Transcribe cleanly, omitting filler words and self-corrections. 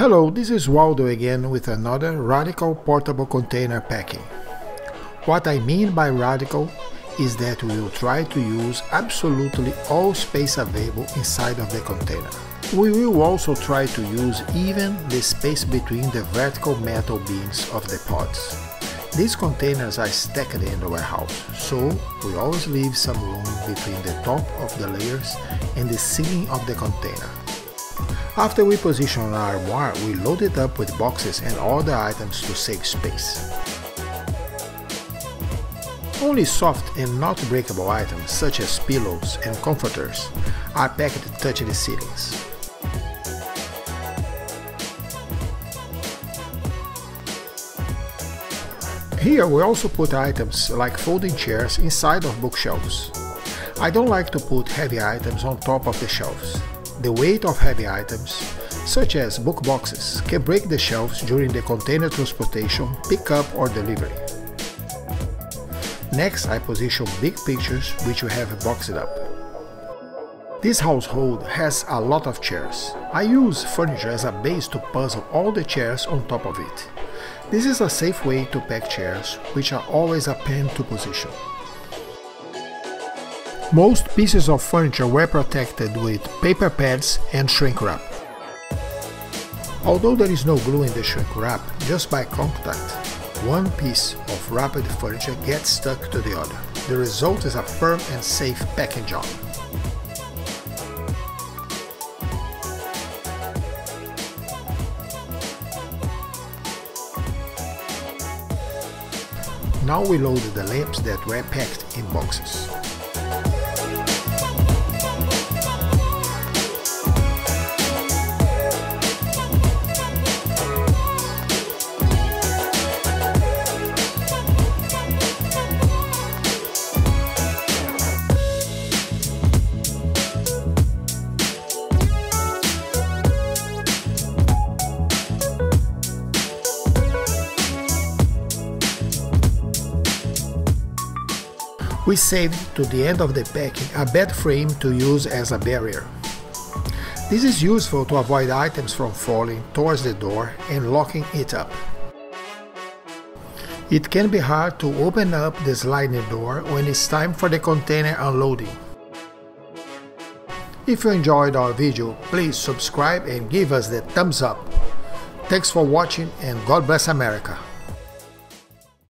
Hello, this is Waldo again with another radical portable container packing. What I mean by radical is that we will try to use absolutely all space available inside of the container. We will also try to use even the space between the vertical metal beams of the pods. These containers are stacked in the warehouse, so we always leave some room between the top of the layers and the ceiling of the container. After we position our armoire, we load it up with boxes and other items to save space. Only soft and not breakable items such as pillows and comforters are packed to touch the ceilings. Here we also put items like folding chairs inside of bookshelves. I don't like to put heavy items on top of the shelves. The weight of heavy items, such as book boxes, can break the shelves during the container transportation, pickup or delivery. Next, I position big pictures which we have boxed up. This household has a lot of chairs. I use furniture as a base to puzzle all the chairs on top of it. This is a safe way to pack chairs, which are always a pain to position. Most pieces of furniture were protected with paper pads and shrink wrap. Although there is no glue in the shrink wrap, just by contact, one piece of wrapped furniture gets stuck to the other. The result is a firm and safe packing job. Now we loaded the lamps that were packed in boxes. We saved to the end of the packing a bed frame to use as a barrier. This is useful to avoid items from falling towards the door and locking it up. It can be hard to open up the sliding door when it's time for the container unloading. If you enjoyed our video, please subscribe and give us the thumbs up. Thanks for watching and God bless America.